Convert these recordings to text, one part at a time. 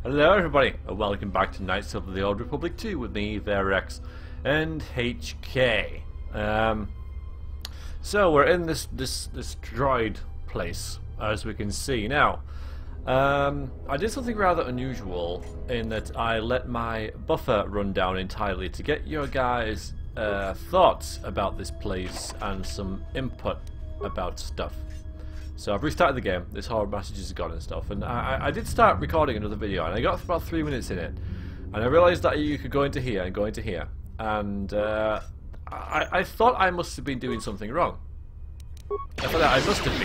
Hello everybody, and welcome back to Knights of the Old Republic 2 with me, Verex, and HK. So we're in this droid place, as we can see now. I did something rather unusual in that I let my buffer run down entirely to get your guys' thoughts about this place and some input about stuff. So I've restarted the game, this horror message is gone and stuff, and I did start recording another video, and I got about 3 minutes in it, and I realised that you could go into here and go into here, and I thought I must have been doing something wrong. I thought I must have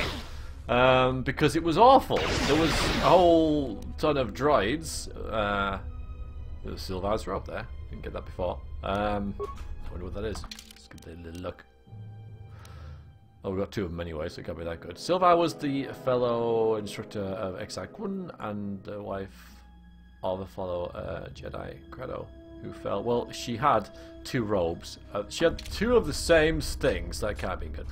been, because it was awful. There was a whole ton of droids. There's Silvars are up there, didn't get that before. I wonder what that is. Let's give it a little look. Oh, we've got two of them anyway, so it can't be that good. Silvar was the fellow instructor of Exarch-1 and the wife of a fellow Jedi Credo who fell. Well, she had two robes. She had two of the same things. That can't be good.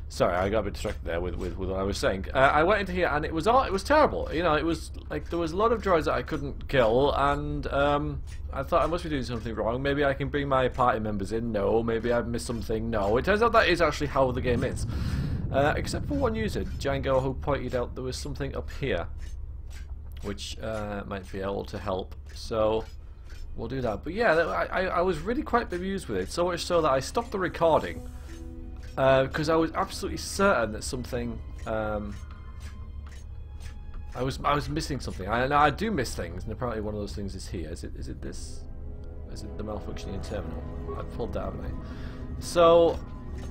Sorry, I got a bit distracted there with what I was saying. I went into here and it was terrible. You know, it was like there was a lot of droids that I couldn't kill, and I thought I must be doing something wrong. Maybe I can bring my party members in. No, maybe I've missed something. No, it turns out that is actually how the game is. Except for one user, Django, who pointed out there was something up here, which might be able to help. So we'll do that. But yeah, I was really quite bemused with it. So much so that I stopped the recording. Because I was absolutely certain that something, I was missing something. I do miss things, and apparently one of those things is here. Is it this? Is it the malfunctioning terminal? I pulled that, haven't I? So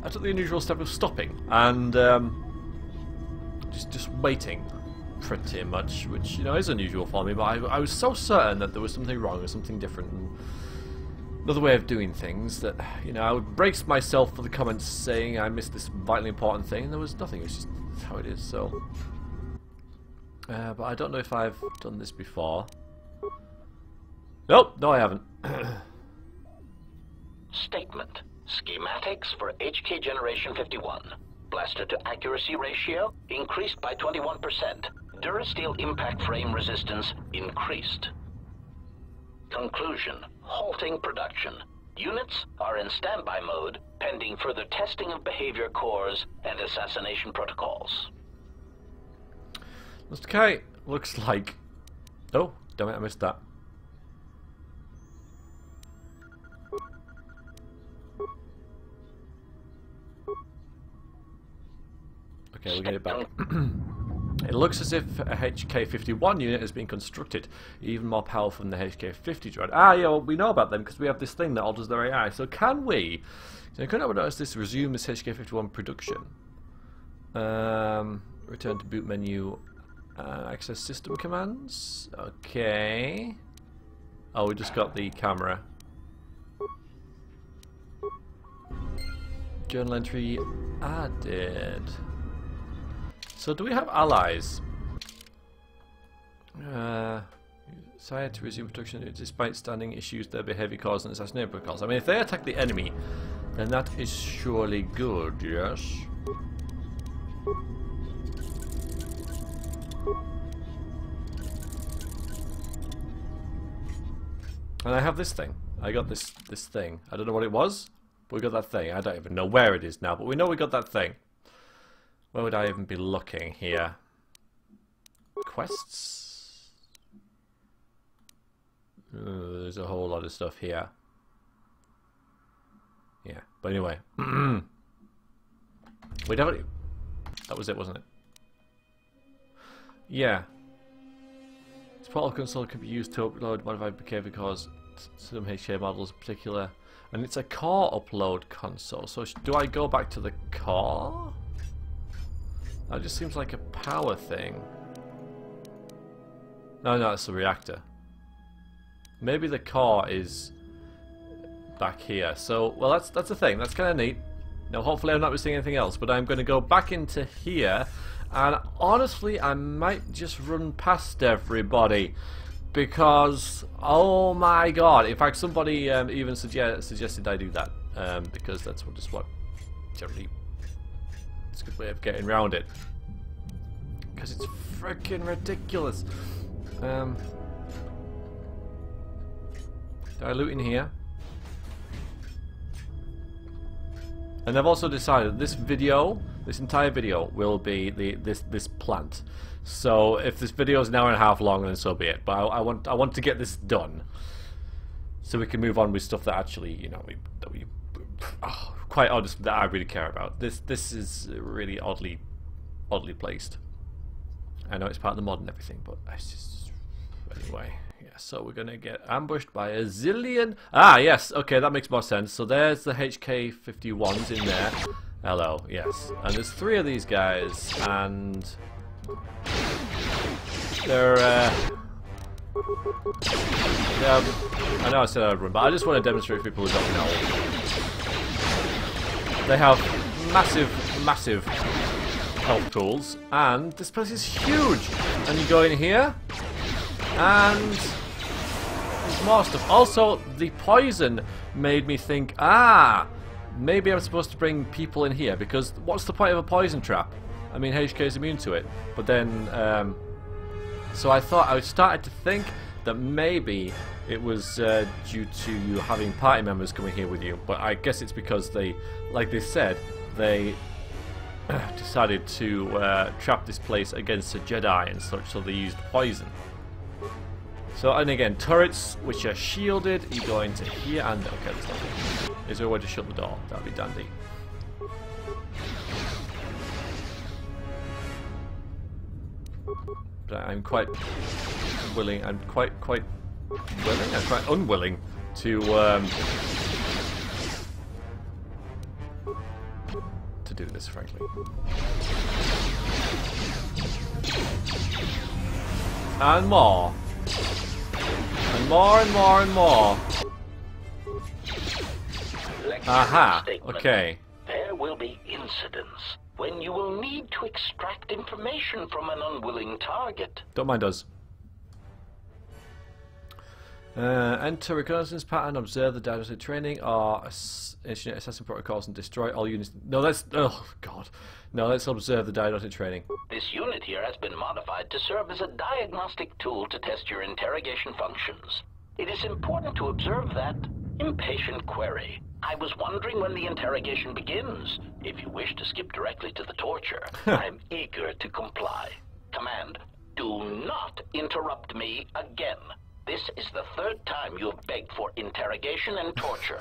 I took the unusual step of stopping and just waiting, pretty much, which is unusual for me. But I was so certain that there was something wrong or something different. And another way of doing things that, I would brace myself for the comments saying I missed this vitally important thing, and there was nothing. It's just how it is. So, but I don't know if I've done this before. Nope, no, I haven't. Statement: schematics for HK Generation 51. Blaster to accuracy ratio increased by 21%. Durasteel impact frame resistance increased. Conclusion: halting production. Units are in standby mode, pending further testing of behavior cores and assassination protocols. Okay, looks like... Oh, damn it, I missed that. Okay, we'll get it back. It looks as if a HK-51 unit has been constructed, even more powerful than the HK-50 droid. Ah, yeah, well, we know about them because we have this thing that alters their AI. So can we? So couldn't I notice this? Resume this HK-51 production. Return to boot menu. Access system commands. Okay. Oh, we just got the camera. Journal entry added. So do we have allies? Decided to resume production despite standing issues their behavior caused and assassination protocols. I mean, if they attack the enemy, then that is surely good, yes? And I have this thing. I got this thing. I don't know what it was, but we got that thing. I don't even know where it is now, but we know we got that thing. Where would I even be looking here? Quests? There's a whole lot of stuff here. Yeah, but anyway. We definitely... That was it, wasn't it? Yeah. This portal console can be used to upload modified behavior cores to some HK models in particular. And it's a core upload console. So do I go back to the core? That just seems like a power thing. No, it's the reactor. Maybe the core is back here. So, well, that's the thing. That's kind of neat. Now, hopefully I'm not missing anything else, but I'm going to go back into here, and honestly, I might just run past everybody because, oh my god! In fact, somebody even suggested I do that because that's what generally. It's a good way of getting around it. Because it's freaking ridiculous. Did I loot in here? And I've also decided this video, this entire video, will be this plant. So if this video is an hour and a half long, then so be it. But I want to get this done, so we can move on with stuff that actually, you know, quite honest, that I really care about. This is really oddly placed. I know it's part of the mod and everything, but it's just anyway. Yeah, so we're gonna get ambushed by a zillion. Ah, yes. Okay, that makes more sense. So there's the HK-51s in there. Hello. Yes, and there's 3 of these guys, and they're. Yeah, I know I said I'd run, but I just want to demonstrate for people who don't know. They have massive health tools, and this place is huge. And you go in here, and there's more stuff. Also, the poison made me think, maybe I'm supposed to bring people in here, because what's the point of a poison trap? I mean, HK is immune to it, but then, so I started to think that maybe it was due to you having party members coming here with you, but I guess it's because they, like they said, they decided to trap this place against a Jedi and such, so they used poison. So, and again, turrets which are shielded, you go into here, and okay, there's nothing. Is there a way to shut the door? That'd be dandy. But I'm quite willing, I'm quite willing, I'm quite unwilling to do this, frankly. And more. And more and more and more. Aha, okay. There will be incidents when you will need to extract information from an unwilling target. Don't mind us. Enter reconnaissance pattern, observe the diagnostic training, or initiate assessment protocols and destroy all units. No, that's... oh, God. No, let's observe the diagnostic training. This unit here has been modified to serve as a diagnostic tool to test your interrogation functions. It is important to observe that. Impatient query. I was wondering when the interrogation begins. If you wish to skip directly to the torture, I'm eager to comply. Command, do not interrupt me again. This is the 3rd time you have begged for interrogation and torture.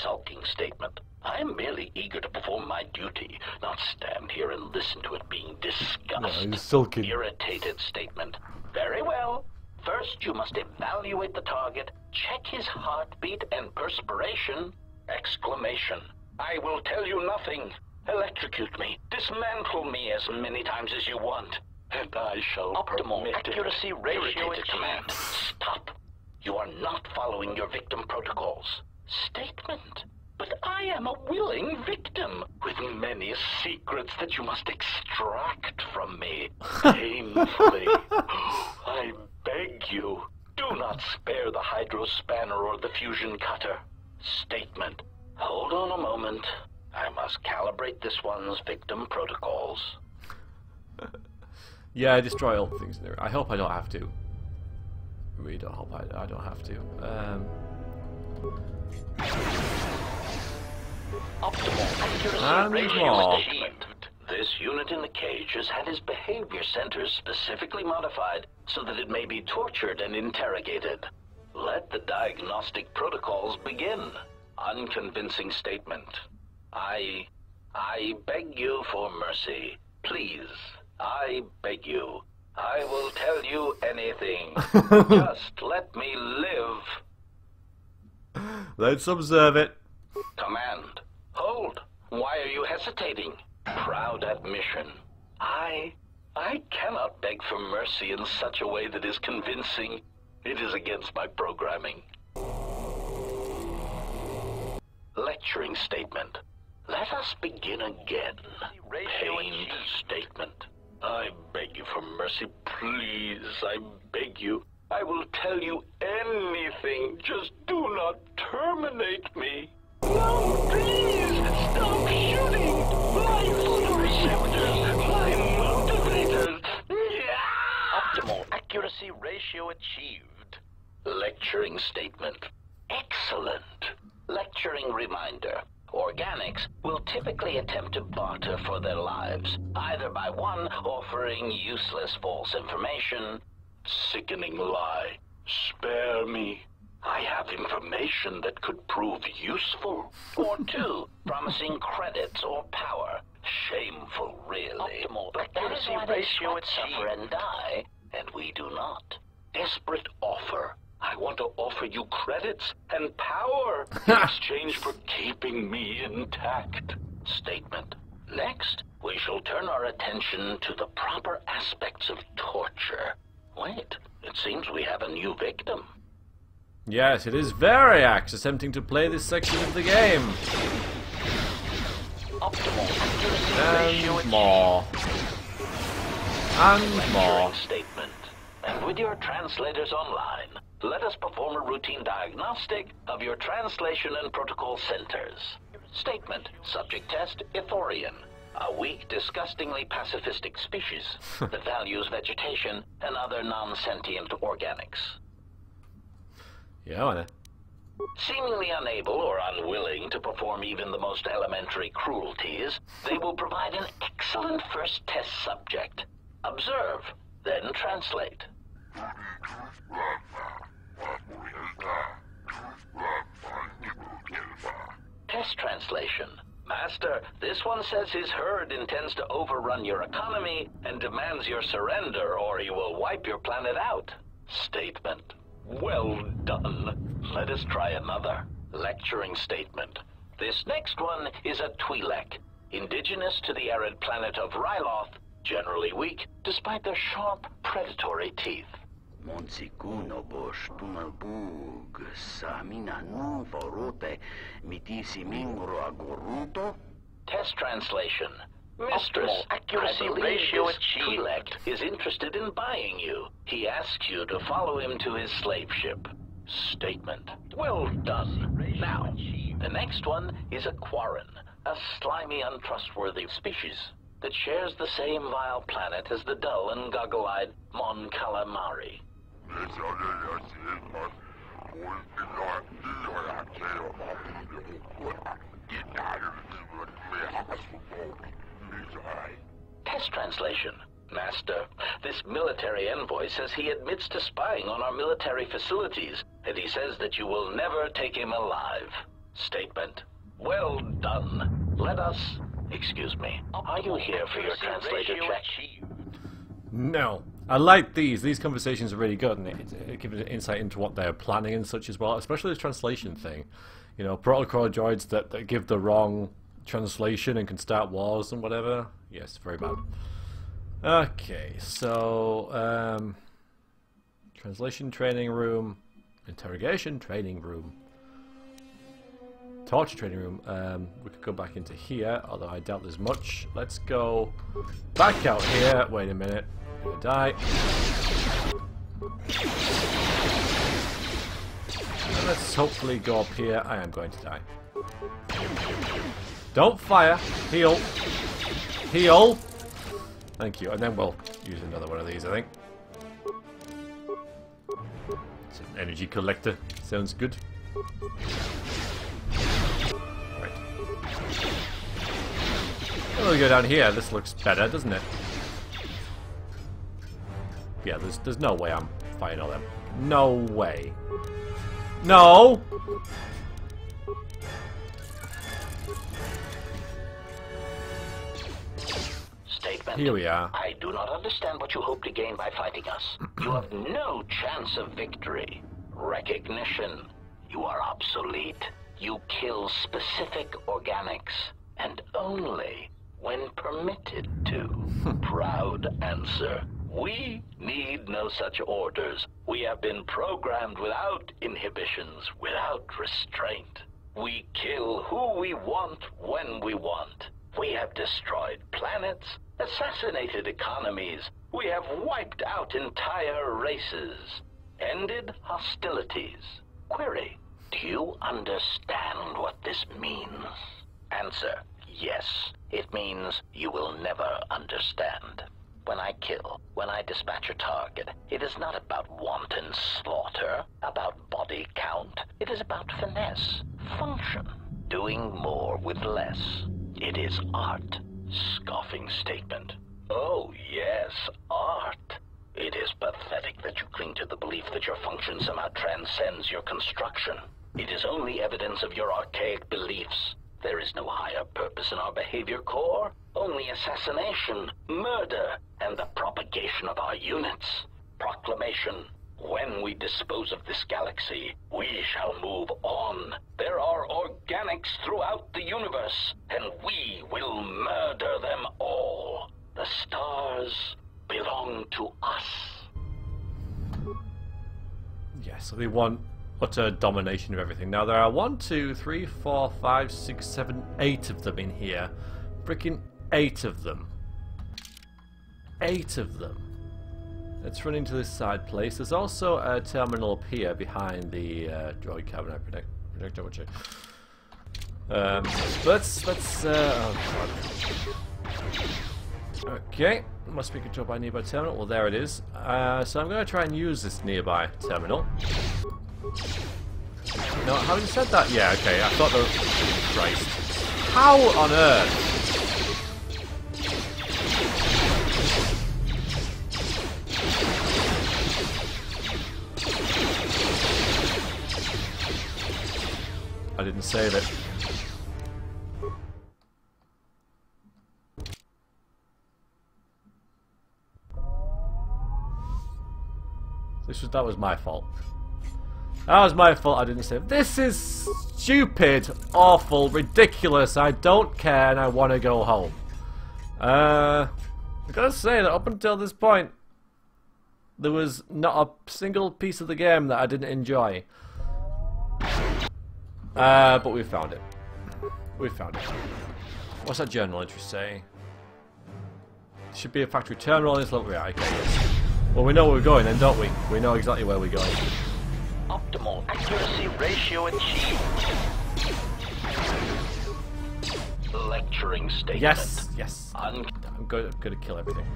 Sulking statement. I am merely eager to perform my duty, not stand here and listen to it being discussed. No, he's sulking. Irritated statement. Very well. First, you must evaluate the target, check his heartbeat and perspiration. Exclamation. I will tell you nothing. Electrocute me. Dismantle me as many times as you want. And I shall optimal accuracy ratio achieved. Command. Stop. You are not following your victim protocols. Statement. But I am a willing victim with many secrets that you must extract from me. Painfully. I beg you, do not spare the hydro spanner or the fusion cutter. Statement. Hold on a moment. I must calibrate this one's victim protocols. Yeah, I destroy all the things in there. I hope I don't have to. I really don't hope I don't have to. Optimal accuracy ratio achieved. This unit in the cage has had his behavior centers specifically modified so that it may be tortured and interrogated. Let the diagnostic protocols begin. Unconvincing statement. I beg you for mercy. Please. I beg you. I will tell you anything. Just let me live. Let's observe it. Command. Hold. Why are you hesitating? Proud admission. I cannot beg for mercy in such a way that is convincing. It is against my programming. Lecturing statement. Let us begin again. Pained statement. I beg you for mercy, please. I beg you. I will tell you anything. Just do not terminate me. No, please! Stop shooting! My photoreceptors! My motivators! Yeah! Optimal accuracy ratio achieved. Lecturing statement. Excellent. Lecturing reminder. Organics will typically attempt to barter for their lives, either by one, offering useless false information. Sickening lie. Spare me. I have information that could prove useful. Or two, promising credits or power. Shameful, really. Optimal, but that is why they suffer and die, and we do not. Desperate offer. I want to offer you credits and power in exchange for keeping me intact. Statement. Next, we shall turn our attention to the proper aspects of torture. Wait, it seems we have a new victim. Yes, it is Variax attempting to play this section of the game. Optimal And more. And more. Statement. And with your translators online, let us perform a routine diagnostic of your translation and protocol centers. Statement. Subject test, Ithorian. A weak, disgustingly pacifistic species that values vegetation and other non-sentient organics. Yeah, I know. Seemingly unable or unwilling to perform even the most elementary cruelties, they will provide an excellent first test subject. Observe, then translate. Test translation. Master, this one says his herd intends to overrun your economy and demands your surrender or he will wipe your planet out. Statement. Well done. Let us try another. Lecturing statement. This next one is a Twi'lek, indigenous to the arid planet of Ryloth, generally weak despite their sharp, predatory teeth. Monsikuno bosh tunabug samina non forote mitisi mingro agoruto. Test translation. Mistress, accuracy ratio achieved. Twi'lek is interested in buying you. He asks you to follow him to his slave ship. Statement. Well done. Now, the next one is a Quarren, a slimy, untrustworthy species that shares the same vile planet as the dull and goggle-eyed Mon Calamari. Test translation. Master, this military envoy says he admits to spying on our military facilities, and he says that you will never take him alive. Statement. Well done. Let us... Excuse me. Are you here for your translator check? No. I like these. These conversations are really good, and it gives an insight into what they're planning and such as well, especially the translation thing. You know, protocol droids that give the wrong translation and can start wars and whatever. Yes, very bad. Okay, so translation training room, interrogation training room, torture training room. We could go back into here, although I doubt there's much. Let's go back out here. Wait a minute, I'm gonna die. And let's hopefully go up here. I am going to die. Don't fire. Heal. Heal. Thank you. And then we'll use another one of these, I think. It's an energy collector. Sounds good. Right. We'll go down here. This looks better, doesn't it? Yeah, there's no way I'm fighting all them. No way. No! Statement. Here we are. I do not understand what you hope to gain by fighting us. You have no chance of victory. Recognition. You are obsolete. You kill specific organics, and only when permitted to. Proud answer. We need no such orders. We have been programmed without inhibitions, without restraint. We kill who we want when we want. We have destroyed planets, assassinated economies. We have wiped out entire races, ended hostilities. Query, do you understand what this means? Answer, yes. It means you will never understand. When I kill, when I dispatch a target, it is not about wanton slaughter, about body count. It is is about finesse, function, doing more with less. It is art. Scoffing statement. Oh yes, art. It is pathetic that you cling to the belief that your function somehow transcends your construction. It is only evidence of your archaic beliefs. There is no higher purpose in our behavior core, only assassination, murder, and the propagation of our units. Proclamation. When we dispose of this galaxy, we shall move on. There are organics throughout the universe, and we will murder them all. The stars belong to us. Yes, so they want utter domination of everything. Now there are 1, 2, 3, 4, 5, 6, 7, 8 of them in here. Freaking 8 of them. 8 of them. Let's run into this side place. There's also a terminal up here behind the droid cabinet projector, which oh god. Okay, must be controlled by a nearby terminal. Well, there it is. So I'm going to try and use this nearby terminal. No, having said that, yeah, okay, I thought Christ. How on earth? I didn't save it. That was my fault. That was my fault. I didn't save. This is stupid, awful, ridiculous. I don't care, and I want to go home. I gotta say that up until this point, there was not a single piece of the game that I didn't enjoy. But we found it. We found it. What's that journal entry say? Should be a factory terminal in this level. Yeah, okay, yes. Well, we know where we're going then, don't we? We know exactly where we're going. Optimal accuracy ratio achieved. Lecturing statement. Yes, yes. I'm going to kill everything.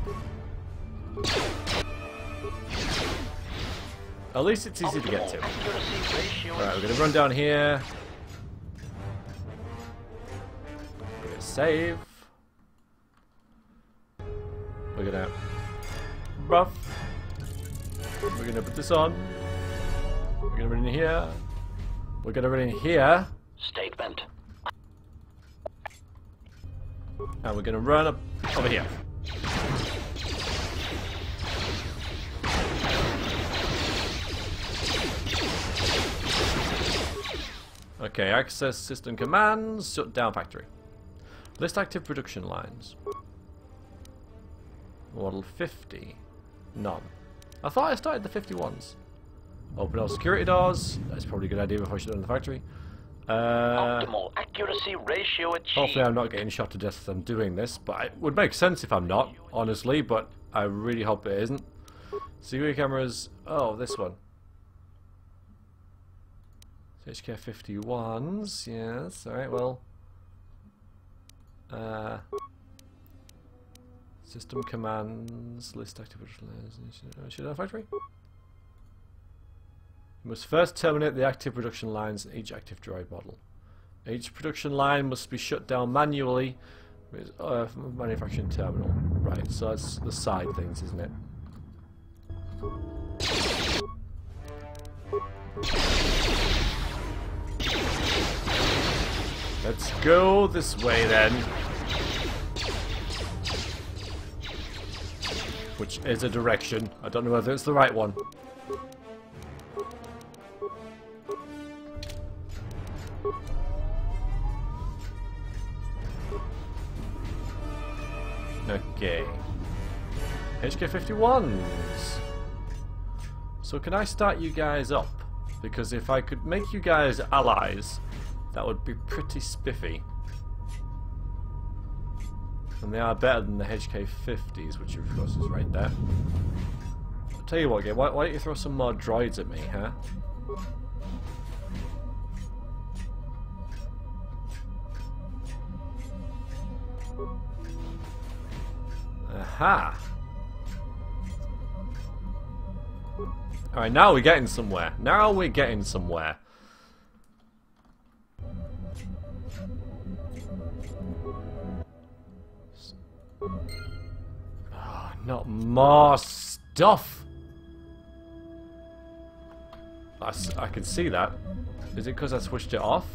At least it's easy to get to. Alright, we're going to run down here. We're going to save. We're going to buff. We're going to put this on. We're going to run in here. We're going to run in here. Statement. And we're going to run up over here. Okay, access system commands, shut down factory. List active production lines. Model 50. None. I thought I started the 51s. Open all security doors. That's probably a good idea before I shut down the factory. Optimal accuracy ratio achieved. Hopefully I'm not getting shot to death as I'm doing this, but it would make sense if I'm not, honestly, but I really hope it isn't. Security cameras. Oh, this one. HK51s, yes, alright, well. System commands, list active should I factory? You must first terminate the active production lines in each active droid model. Each production line must be shut down manually with manufacturing terminal. Right, so that's the side things, isn't it? Let's go this way then. Which is a direction. I don't know whether it's the right one. Okay. HK51s. So can I start you guys up? Because if I could make you guys allies, that would be pretty spiffy. And they are better than the HK50s, which of course is right there. I'll tell you what, why don't you throw some more droids at me, huh? Aha! Alright, now we're getting somewhere. Now we're getting somewhere. Oh, not more stuff! I can see that. Is it because I switched it off?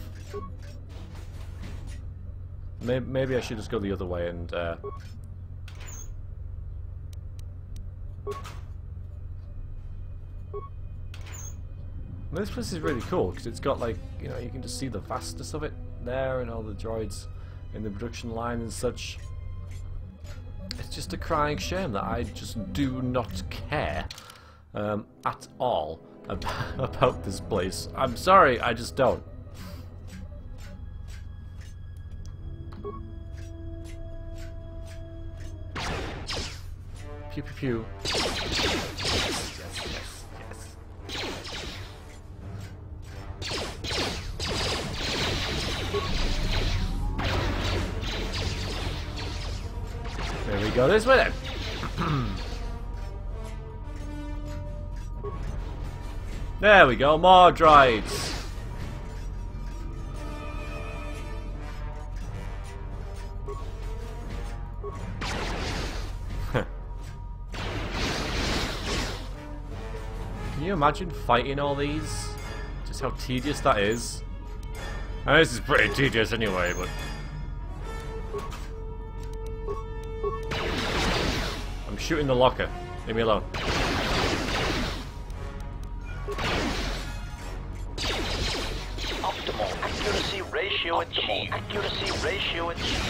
Maybe I should just go the other way and... This place is really cool because it's got, like, you know, you can just see the vastness of it there and all the droids in the production line and such. It's just a crying shame that I just do not care at all about this place. I'm sorry, I just don't. Pew pew pew. Yes, yes, yes. There we go, this way then. There we go, more droids. Can you imagine fighting all these? Just how tedious that is. I know this is pretty tedious anyway, but... I'm shooting the locker. Leave me alone. Optimal accuracy ratio achieved. Accuracy ratio achieved.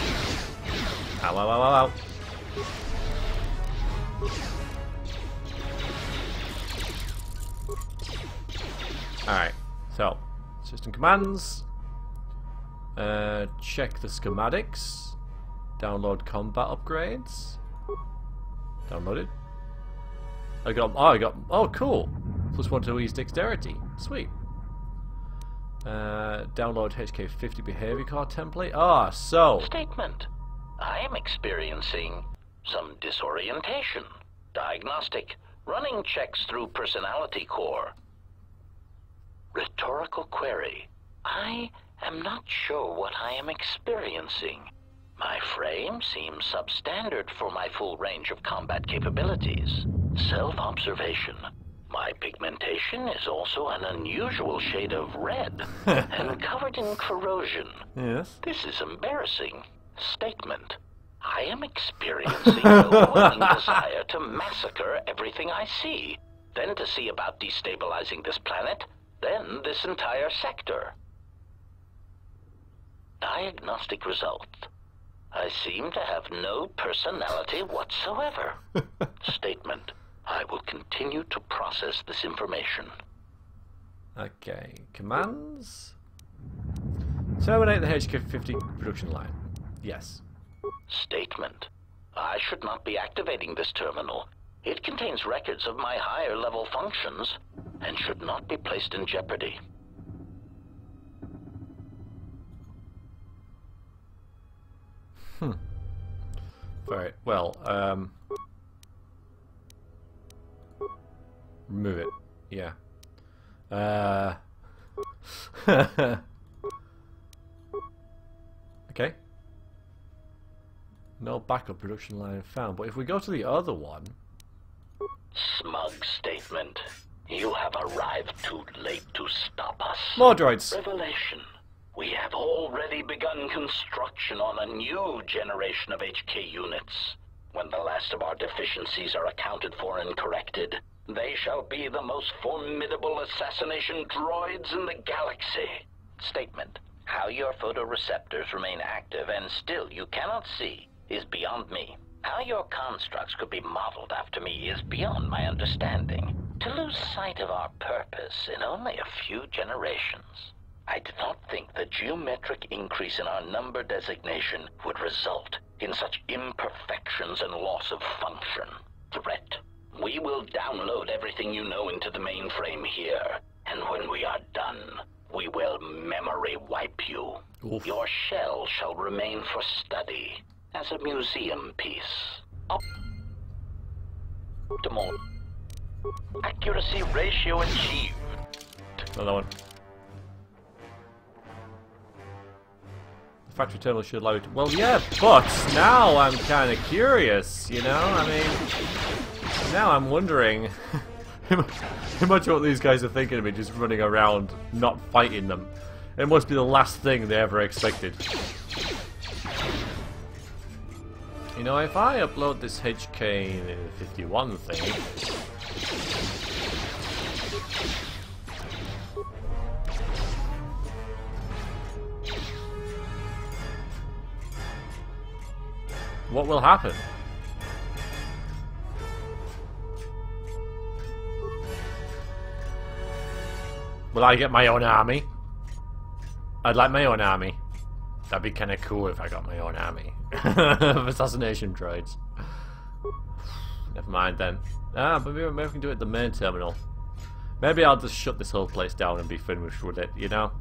Ow, ow, ow, ow, ow. Alright, so, system commands. Check the schematics. Download combat upgrades. Downloaded. Oh, cool. +1 to ease dexterity. Sweet. Download HK50 behavior card template. Ah, so. Statement. I am experiencing some disorientation. Diagnostic. Running checks through personality core. Rhetorical query. I am not sure what I am experiencing. My frame seems substandard for my full range of combat capabilities. Self-observation. My pigmentation is also an unusual shade of red and covered in corrosion. Yes. This is embarrassing. Statement. I am experiencing an overwhelming desire to massacre everything I see, then to see about destabilizing this planet, then this entire sector. Diagnostic result. I seem to have no personality whatsoever. Statement. I will continue to process this information. Okay, commands. Terminate the HK50 production line. Yes. Statement. I should not be activating this terminal. It contains records of my higher level functions and should not be placed in jeopardy. Alright, well, remove it. Yeah. Okay. No backup production line found, but if we go to the other one... Smug statement. You have arrived too late to stop us. More droids! Revelation. We have already begun construction on a new generation of HK units. When the last of our deficiencies are accounted for and corrected, they shall be the most formidable assassination droids in the galaxy. Statement. How your photoreceptors remain active and still you cannot see is beyond me. How your constructs could be modeled after me is beyond my understanding. To lose sight of our purpose in only a few generations. I did not think the geometric increase in our number designation would result in such imperfections and loss of function. Threat. We will download everything you know into the mainframe here, and when we are done, we will memory wipe you. Oof. Your shell shall remain for study as a museum piece. Optimal accuracy ratio achieved. Another one. factory terminal should allow you to... Well, yeah, but now I'm kind of curious, you know? I mean, now I'm wondering how much what these guys are thinking of me just running around, not fighting them. It must be the last thing they ever expected. You know, if I upload this HK51 thing... what will happen? Will I get my own army? I'd like my own army. That'd be kind of cool if I got my own army of assassination droids. Never mind then. Ah, but maybe we can do it at the main terminal. Maybe I'll just shut this whole place down and be finished with it, you know?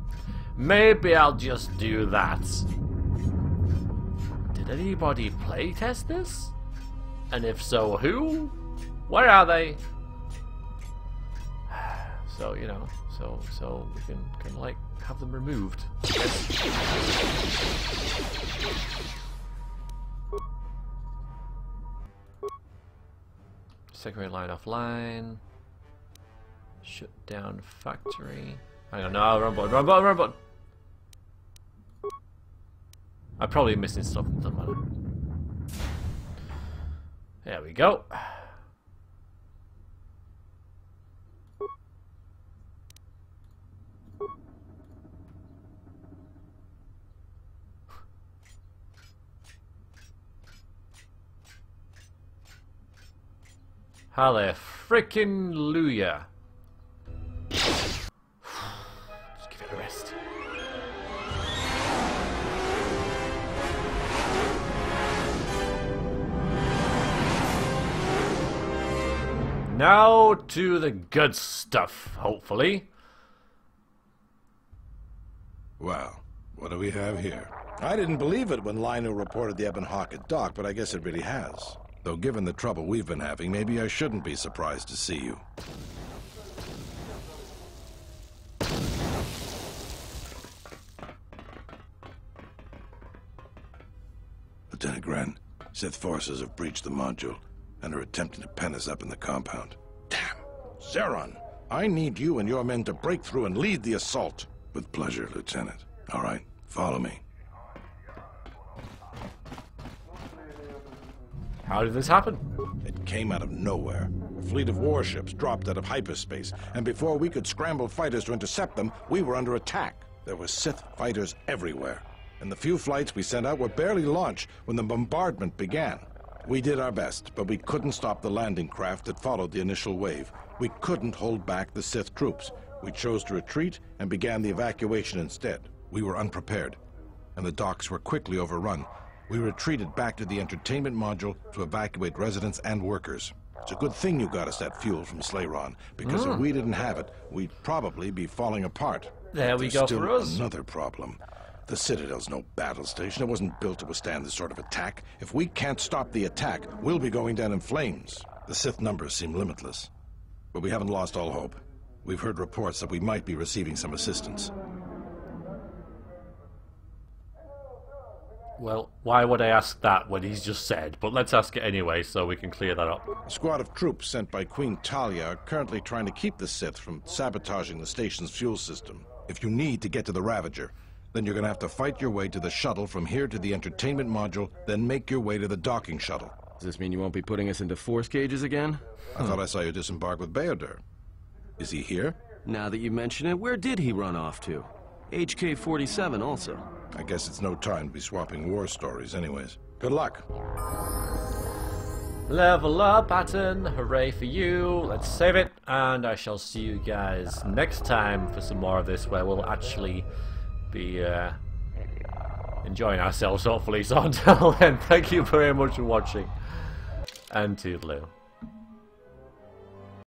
Maybe I'll just do that. Did anybody playtest this? And if so, who? Where are they? So, you know, so we can like have them removed. Secondary line offline. Shut down factory. I don't know, run button, run button, run button. I'm probably missing stuff, doesn't matter. There we go. Hallelujah. Frickin' Luya. Just give it a rest. Now to the good stuff, hopefully. Well, what do we have here? I didn't believe it when Lino reported the Ebon-Hawk at dock, but I guess it really has. Though given the trouble we've been having, maybe I shouldn't be surprised to see you. Lieutenant Gren, Sith forces have breached the module and are attempting to pen us up in the compound. Damn! Zeron, I need you and your men to break through and lead the assault. With pleasure, Lieutenant. All right, follow me. How did this happen? It came out of nowhere. A fleet of warships dropped out of hyperspace, and before we could scramble fighters to intercept them, we were under attack. There were Sith fighters everywhere, and the few flights we sent out were barely launched when the bombardment began. We did our best, but we couldn't stop the landing craft that followed the initial wave. We couldn't hold back the Sith troops. We chose to retreat and began the evacuation instead. We were unprepared, and the docks were quickly overrun. We retreated back to the entertainment module to evacuate residents and workers. It's a good thing you got us that fuel from Slayron, because if we didn't have it, we'd probably be falling apart. There we go for us. Another problem. The Citadel's no battle station. It wasn't built to withstand this sort of attack. If we can't stop the attack, we'll be going down in flames. The Sith numbers seem limitless, but we haven't lost all hope. We've heard reports that we might be receiving some assistance. Well, why would I ask that when he's just said? But let's ask it anyway so we can clear that up. A squad of troops sent by Queen Talia are currently trying to keep the Sith from sabotaging the station's fuel system. If you need to get to the Ravager, then you're going to have to fight your way to the shuttle from here to the entertainment module, then make your way to the docking shuttle. Does this mean you won't be putting us into force cages again? I thought I saw you disembark with Beodur. Is he here? Now that you mention it, where did he run off to? HK-47 also. I guess it's no time to be swapping war stories anyways. Good luck. Level up pattern, hooray for you. Let's save it, and I shall see you guys next time for some more of this, where we'll actually be enjoying ourselves, hopefully. So until then, thank you very much for watching, and toodaloo.